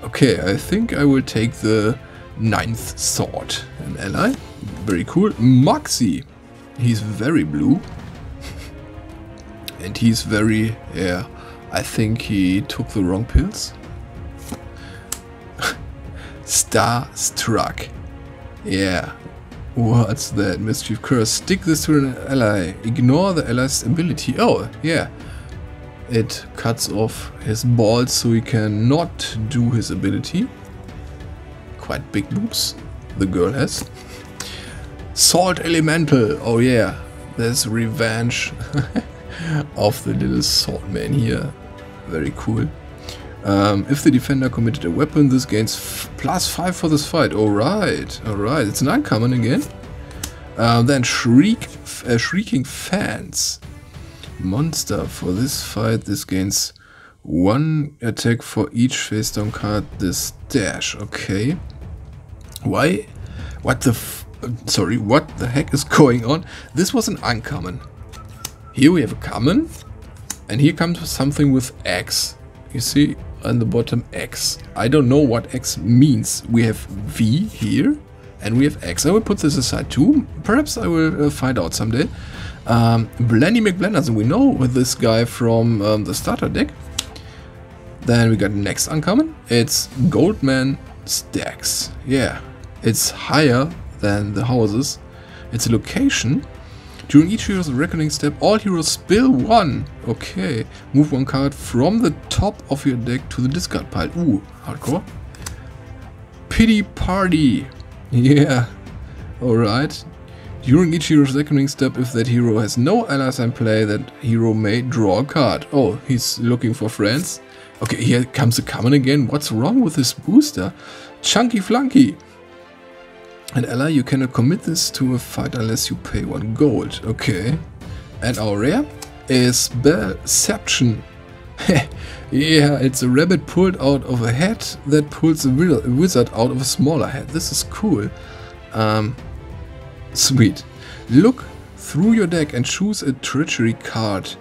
Okay, I think I will take the 9th sword. An ally. Very cool. Moxie. He's very blue. And he's very, yeah, I think he took the wrong pills. Starstruck. Yeah. What's that? Mischief Curse. Stick this to an ally. Ignore the ally's ability. Oh, yeah. It cuts off his balls so he cannot do his ability. Quite big boobs the girl has. Salt Elemental. Oh yeah. There's revenge of the little salt man here. Very cool. If the defender committed a weapon, this gains +5 for this fight. Alright, alright. It's an uncommon again. Then Shrieking Fans. Monster. For this fight, this gains 1 attack for each face down card this dash. Okay. Why? What the sorry, what the heck is going on? This was an uncommon. Here we have a common. And here comes something with X. You see? On the bottom X. I don't know what X means. We have V here and we have X. I will put this aside too. Perhaps I will find out someday. Blenny McBlenderson, we know with this guy from the starter deck. Then we got next uncommon. It's Goldman Stacks. Yeah, it's higher than the houses. It's a location. During each hero's reckoning step, all heroes spill 1. Okay. Move 1 card from the top of your deck to the discard pile. Ooh, hardcore. Pity Party. Yeah. Alright. During each hero's reckoning step, if that hero has no allies in play, that hero may draw a card. Oh, he's looking for friends. Okay, here comes a common again. What's wrong with this booster? Chunky Flunky. An ally, you cannot commit this to a fight unless you pay 1 gold. Okay. And our rare is Bellception. Yeah, it's a rabbit pulled out of a hat that pulls a wizard out of a smaller hat. This is cool. Sweet. Look through your deck and choose a treachery card.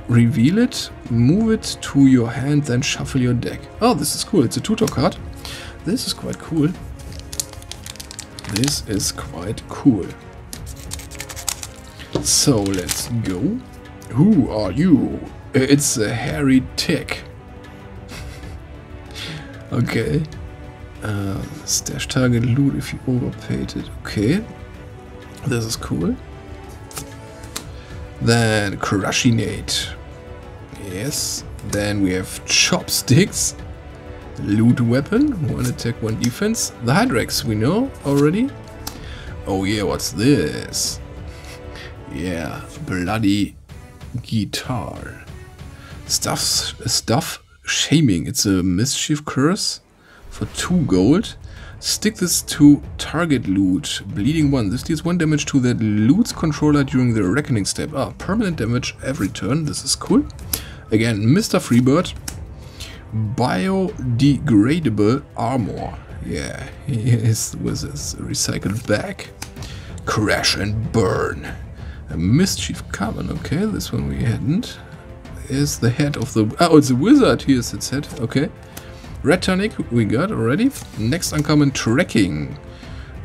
Reveal it, move it to your hand, then shuffle your deck. Oh, this is cool. It's a tutor card. This is quite cool. This is quite cool. So let's go. Who are you? It's a hairy tick. Okay. Stash target loot if you overpaid it. Okay. This is cool. Then Crushinate. Yes. Then we have Chopsticks. Loot weapon, 1 attack, 1 defense. The Hydrax we know already. Oh yeah, what's this? Yeah, bloody guitar. Stuff shaming. It's a mischief curse for 2 gold. Stick this to target loot. Bleeding 1. This deals 1 damage to that loot's controller during the reckoning step. Ah, permanent damage every turn. This is cool. Again, Mr. Freebird. Biodegradable armor. Yeah, he is with his recycled bag. Crash and burn. A mischief common. Okay, this one we hadn't. Is the head of the... Oh, it's a wizard. Here's its head. Okay. Red tonic we got already. Next uncommon, Tracking.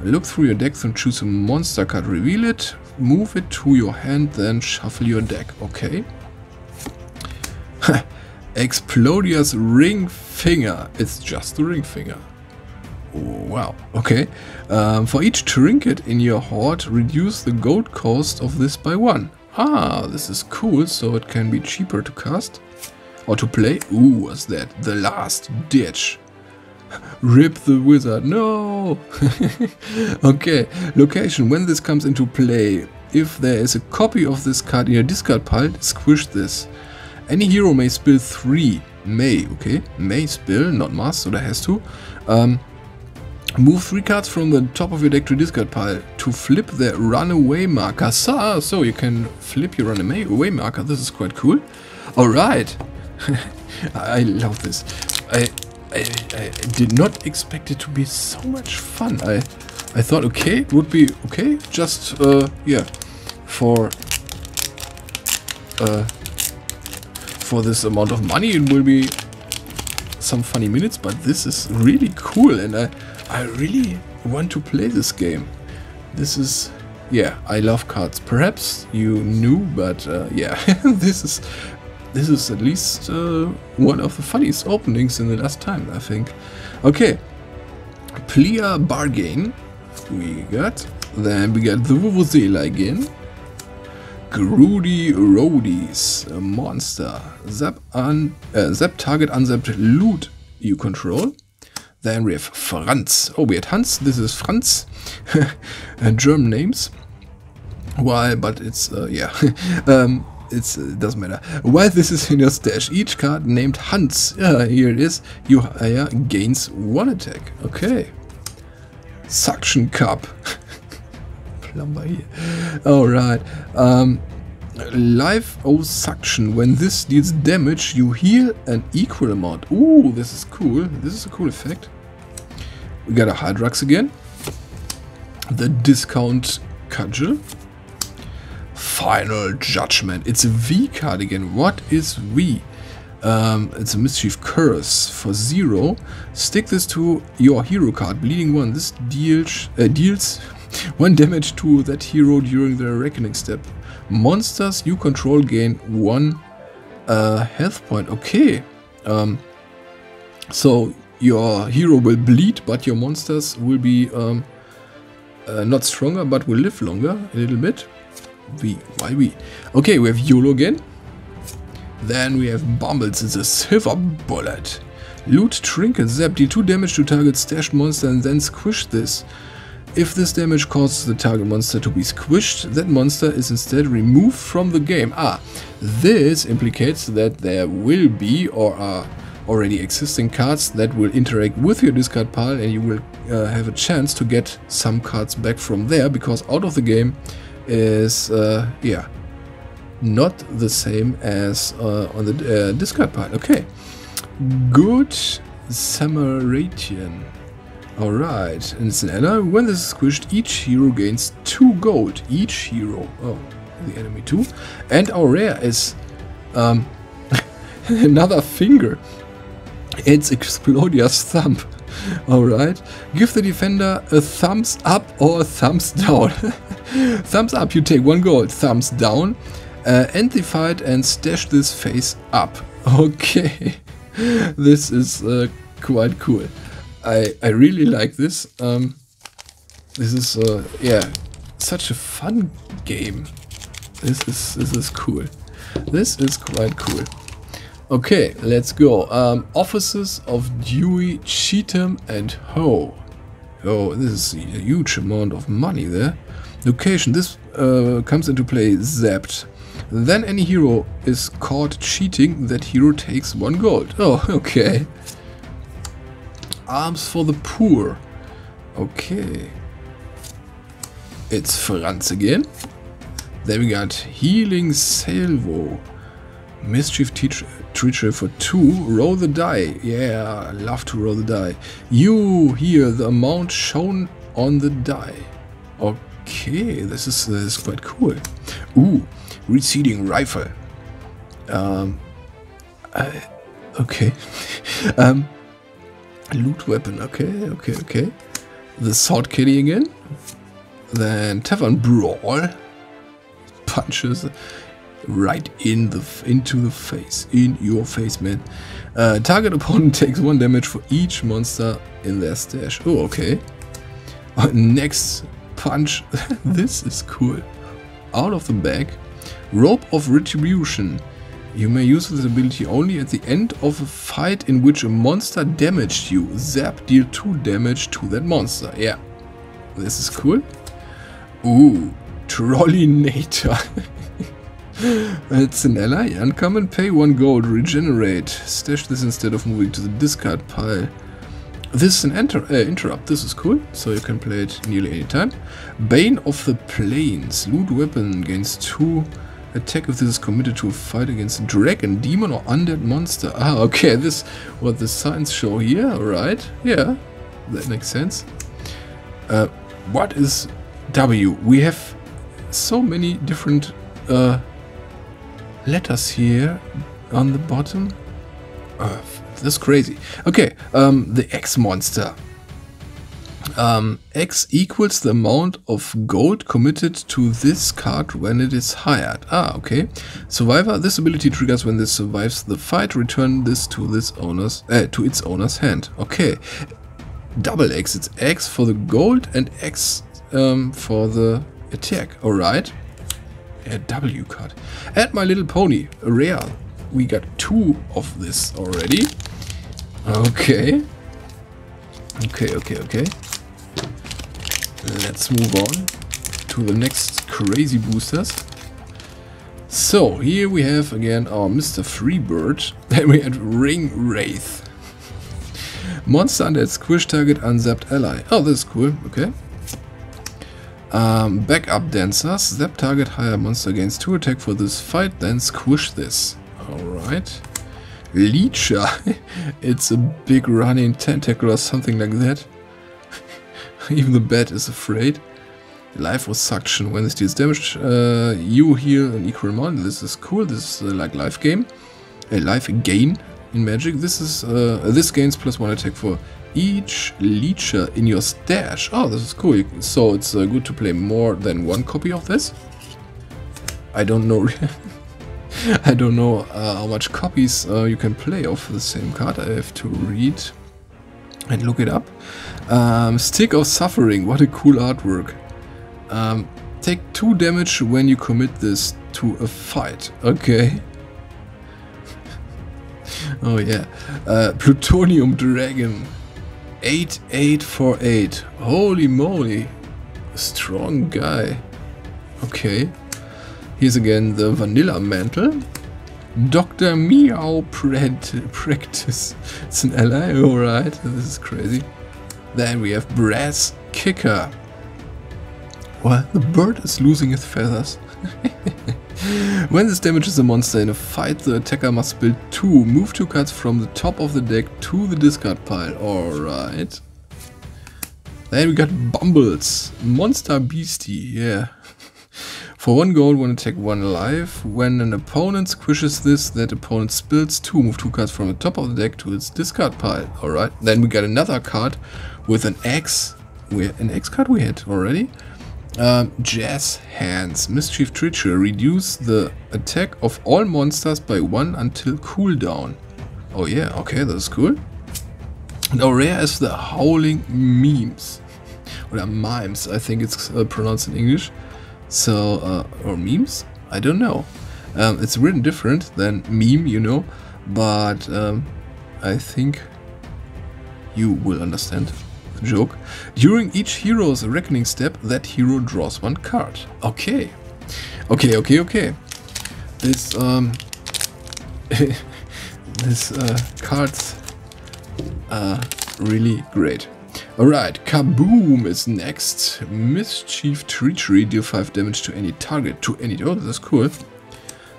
Look through your deck and choose a monster card. Reveal it. Move it to your hand, then shuffle your deck. Okay. Explodia's Ring Finger. It's just a ring finger. Oh, wow. Okay. For each trinket in your hoard, reduce the gold cost of this by 1. Ah, this is cool, so it can be cheaper to cast. Or to play. Ooh, what's that? The Last Ditch. Rip the wizard. No! Okay. Location. When this comes into play, if there is a copy of this card in your discard pile, squish this. Any hero may spill 3. May, okay? May spill, not must, so there has to. Move 3 cards from the top of your deck to discard pile to flip the runaway marker. So you can flip your runaway marker. This is quite cool. Alright. I love this. I did not expect it to be so much fun. I thought, okay, it would be okay, just yeah, for this amount of money it will be some funny minutes, but this is really cool, and I really want to play this game. This is, yeah, I love cards. Perhaps you knew, but yeah, this is at least one of the funniest openings in the last time, I think. Okay, Player Bargain we got. Then we got the Vuvuzela again. Grudy Roadies, a monster. Zap target unzapped loot you control. Then we have Franz. Oh, we had Hans. This is Franz. German names. Why? But it's yeah. It doesn't matter. While this is in your stash, each card named Hans, here it is, you gains 1 attack. Okay. Suction Cup. Plumber here. Alright. Life O Suction. When this deals damage, you heal an equal amount. Ooh, this is cool. This is a cool effect. We got a Hydrux again. The Discount Cudgel. Final Judgment. It's a V card again. What is V? It's a Mischief Curse for 0. Stick this to your hero card. Bleeding 1. This deals 1 damage to that hero during the Reckoning step. Monsters you control gain 1 health point. Okay. So your hero will bleed, but your monsters will be not stronger, but will live longer a little bit. Why we? Okay, we have YOLO again. Then we have Bumbles. It's a Silver Bullet. Loot Trinket. Zap. Deal 2 damage to target stashed monster and then squish this. If this damage causes the target monster to be squished, that monster is instead removed from the game. This implicates that there will be or are already existing cards that will interact with your discard pile, and you will have a chance to get some cards back from there, because out of the game is yeah, not the same as on the discard pile. Okay, Good Samaritan. Alright, and it's an ally. When this is squished, each hero gains 2 gold. Each hero. Oh, the enemy too. And our rare is another finger. It's Explodia's thumb. Alright. Give the defender a thumbs up or a thumbs down. Thumbs up, you take 1 gold. Thumbs down, end the fight and stash this face up. Okay. This is quite cool. I really like this. This is yeah, such a fun game. This is cool. This is quite cool. Okay, let's go. Offices of Dewey, Cheatham and Ho. Oh, this is a huge amount of money there. Location. This comes into play zapped. Then any hero is caught cheating. That hero takes 1 gold. Oh, okay. Arms for the Poor. Okay. It's Franz again. Then we got Healing Salvo. Mischief Teacher for 2. Roll the die. Yeah, I love to roll the die. You hear the amount shown on the die. Okay, this is quite cool. Ooh, Receding Rifle. Okay. Loot weapon, okay. The Sword Kitty again. Then Tavern Brawl. Punches right into the face. In your face, man. Target opponent takes 1 damage for each monster in their stash. Oh, okay. Next punch. This is cool. Out of the bag. Rope of Retribution. You may use this ability only at the end of a fight in which a monster damaged you. Zap, deal 2 damage to that monster. Yeah, this is cool. Ooh, Trollinator. It's an ally. Uncommon, pay 1 gold, regenerate. Stash this instead of moving to the discard pile. This is an interrupt. This is cool, so you can play it nearly any time. Bane of the Plains. Loot weapon, gains 2 attack if this is committed to a fight against a dragon, demon, or undead monster. Ah, okay, this what the signs show here. Alright, yeah, that makes sense. What is W? We have so many different letters here on the bottom. That's crazy. Okay, the X monster. X equals the amount of gold committed to this card when it is hired. Ah, okay. Survivor. This ability triggers when this survives the fight. Return this to its owner's hand. Okay. Double X. It's X for the gold and X for the attack. All right. A W card. Add My Little Pony. Rare. We got 2 of this already. Okay. Okay. Let's move on to the next crazy boosters. So, here we have again our Mr. Freebird. Then we had Ring Wraith. Monster under its squish target, unzapped ally. Oh, this is cool. Okay. Backup Dancer. Zap target, higher monster gains 2 attack for this fight, then squish this. Alright. Leecher. It's a big running tentacle or something like that. Even the bat is afraid. Life was suction. When this deals damage, you heal an equal amount. This is cool. This is like life gain. Life gain in Magic. This is this gains +1 attack for each leecher in your stash. Oh, this is cool. So it's good to play more than 1 copy of this. I don't know. I don't know how much copies you can play of the same card. I have to read and look it up. Stick of Suffering. What a cool artwork. Take 2 damage when you commit this to a fight. Okay. Oh yeah. Plutonium Dragon. 8848. Holy moly. Strong guy. Okay. Here's again the Vanilla Mantle. Dr. Meow Practice. It's an ally, alright. This is crazy. Then we have Brass Kicker. Well, the bird is losing its feathers. When this damages a monster in a fight, the attacker must build 2. Move 2 cards from the top of the deck to the discard pile. Alright. Then we got Bumbles. Monster Beastie, yeah. For 1 gold, 1 attack, 1 life. When an opponent squishes this, that opponent spills 2. Move 2 cards from the top of the deck to its discard pile. Alright. Then we got another card with an X. An X card we had already. Jazz Hands. Mischief Treachery. Reduce the attack of all monsters by 1 until cooldown. Oh yeah, okay, that's cool. Now rare is the Howling Memes. Or Mimes, I think it's pronounced in English. So, or memes? I don't know. It's written different than meme, you know, but I think you will understand the joke. During each hero's reckoning step, that hero draws 1 card. Okay. Okay. This, this cards are really great. Alright, Kaboom is next. Mischief Treachery, deal 5 damage to any target. Oh, that's cool.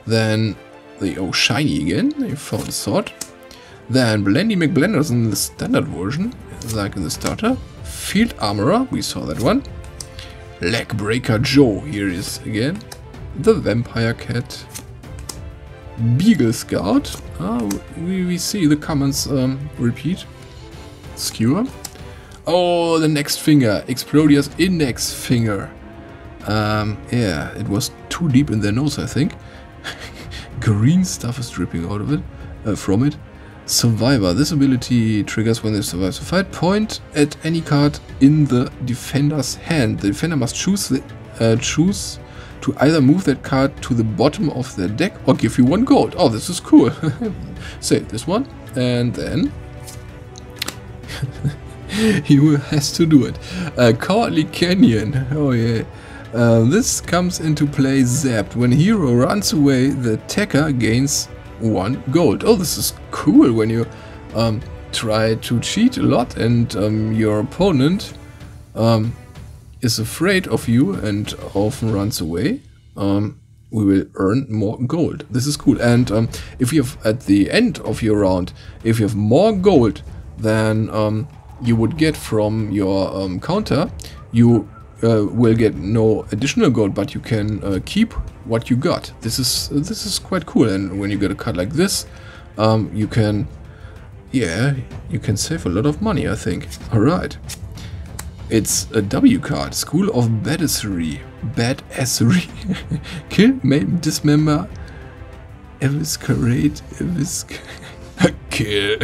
Then the shiny again. You found a sword. Then Blendy McBlenders in the standard version, like in the starter. Field Armorer, we saw that one. Legbreaker Joe, here is again. The Vampire Cat. Beagle Scout. We see the comments repeat. Skewer. Oh, the next finger. Explodia's index finger. Yeah, it was too deep in their nose, I think. Green stuff is dripping out of it, from it. Survivor. This ability triggers when they survive the fight. Point at any card in the defender's hand. The defender must choose to either move that card to the bottom of their deck or give you 1 gold. Oh, this is cool. Save this one. And then he has to do it. Cowardly Canyon. Oh yeah. This comes into play zapped. When a hero runs away, the attacker gains 1 gold. Oh, this is cool when you try to cheat a lot and your opponent is afraid of you and often runs away. We will earn more gold. This is cool. And if you have at the end of your round, if you have more gold than you would get from your counter, you will get no additional gold, but you can keep what you got. This is quite cool. And when you get a card like this, you can save a lot of money, I think. All right. It's a W card. School of Badassery. Badassery. Kill, maim, dismember, eviscerate, kill.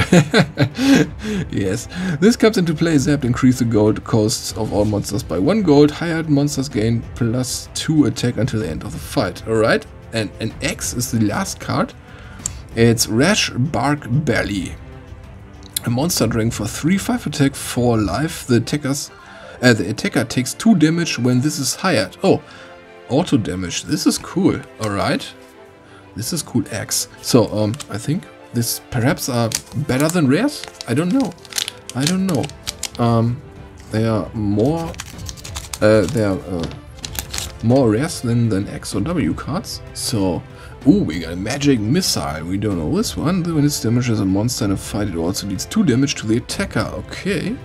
Yes. This comes into play. Zapped, increase the gold costs of all monsters by 1 gold. Hired monsters gain +2 attack until the end of the fight. Alright. And an X is the last card. It's Rash Bark Belly. A monster drink for 3/5 attack, 4 life. The attacker takes 2 damage when this is hired. Oh, auto damage. This is cool. Alright. This is cool. X. So, I think this perhaps are better than rares? I don't know. They are more more rares than X or W cards. So, ooh, we got a magic missile. We don't know this one. When it damages a monster in a fight, it also deals 2 damage to the attacker. Okay.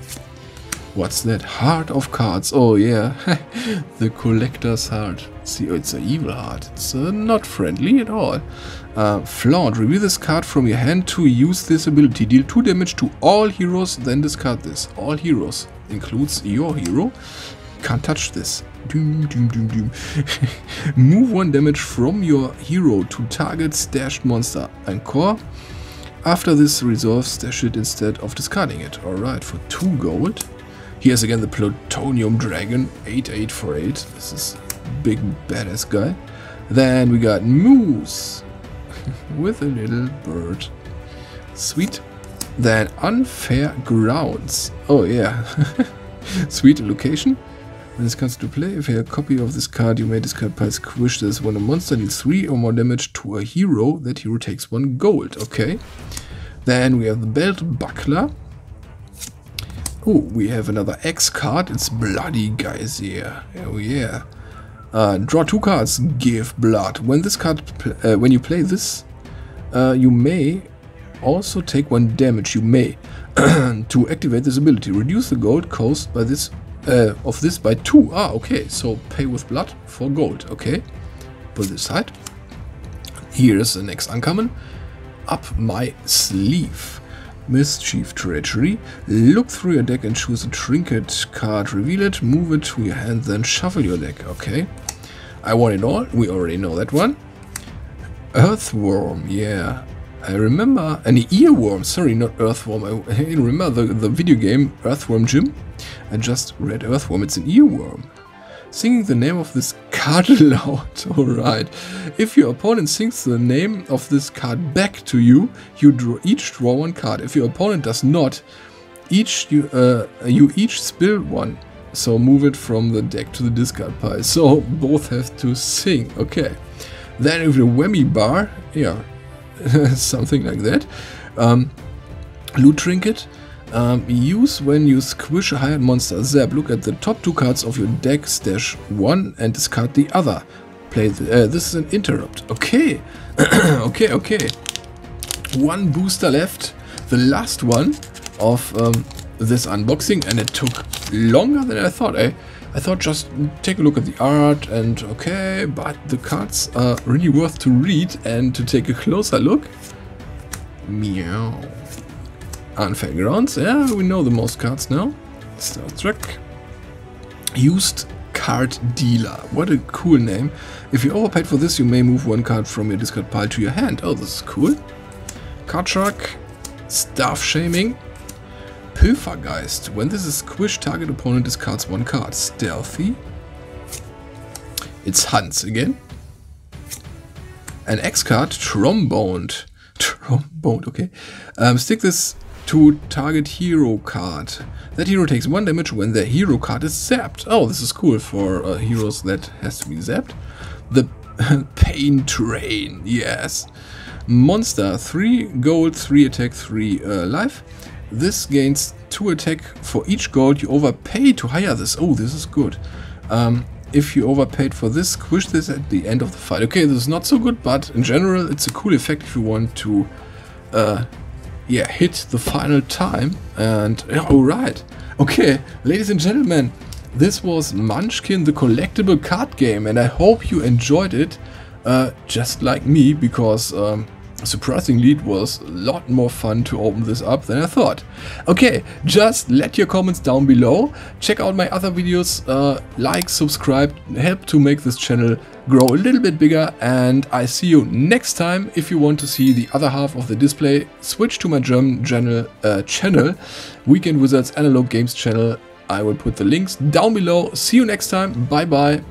What's that? Heart of cards. Oh yeah, the collector's heart. See, oh, it's an evil heart. It's not friendly at all. Flaunt. Reveal this card from your hand to use this ability. Deal 2 damage to all heroes, then discard this. All heroes. Includes your hero. Can't touch this. Doom, doom, doom, doom. Move 1 damage from your hero to target stashed monster. Encore. After this resolves, stash it instead of discarding it. Alright, for 2 gold. Here's again the Plutonium Dragon, 8848. This is a big badass guy. Then we got Moose with a little bird. Sweet. Then Unfair Grounds. Oh yeah. Sweet location. When this comes to play, if you have a copy of this card, you may discard by squish this. When a monster deals 3 or more damage to a hero, that hero takes 1 gold. Okay. Then we have the Belt Buckler. Oh, we have another X card. It's Bloody Geyser. Oh yeah. Draw 2 cards. Give blood. When this card, when you play this, you may also take 1 damage. You may to activate this ability. Reduce the gold cost by this of this by 2. Ah, okay. So pay with blood for gold. Okay. Put this aside. Here's the next uncommon. Up my sleeve. Mischief Treachery. Look through your deck and choose a trinket card. Reveal it, move it to your hand, then shuffle your deck. Okay. I want it all. We already know that one. Earthworm. Yeah. I remember an earworm. Sorry, not earthworm. I remember the video game Earthworm Jim. I just read earthworm. It's an earworm. Singing the name of this card aloud. Alright. If your opponent sings the name of this card back to you, you each draw 1 card. If your opponent does not, you each spill 1. So move it from the deck to the discard pile. So both have to sing. Okay. Then with the whammy bar, yeah, something like that. Loot trinket. Use when you squish a hired monster. Zap. Look at the top 2 cards of your deck, stash 1 and discard the other. Play this is an interrupt. Okay. okay. 1 booster left. The last one of this unboxing, and it took longer than I thought. I thought just take a look at the art and okay, but the cards are really worth to read and to take a closer look. Meow. Unfair Grounds, yeah, we know the most cards now. Star Trek. Used Card Dealer. What a cool name. If you overpaid for this, you may move 1 card from your discard pile to your hand. Oh, this is cool. Card Shark. Staff Shaming. Pilfergeist. When this is squished, target opponent discards 1 card. Stealthy. It's Hans again. An X card. Tromboned. Okay. Stick this to target hero card. That hero takes 1 damage when their hero card is zapped. Oh, this is cool for heroes that has to be zapped. The Pain Train, yes. Monster, 3 gold, 3 attack, 3 life. This gains 2 attack for each gold you overpay to hire this. Oh, this is good. If you overpaid for this, squish this at the end of the fight. Okay, this is not so good, but in general, it's a cool effect if you want to, yeah, hit the final time. And, alright. Okay, ladies and gentlemen, this was Munchkin, the collectible card game, and I hope you enjoyed it, just like me, because, surprisingly, it was a lot more fun to open this up than I thought. Okay, just let your comments down below. Check out my other videos, like, subscribe, help to make this channel grow a little bit bigger, and I see you next time. If you want to see the other half of the display, switch to my German channel, Weekend Wizards Analog Games channel. I will put the links down below. See you next time. Bye bye.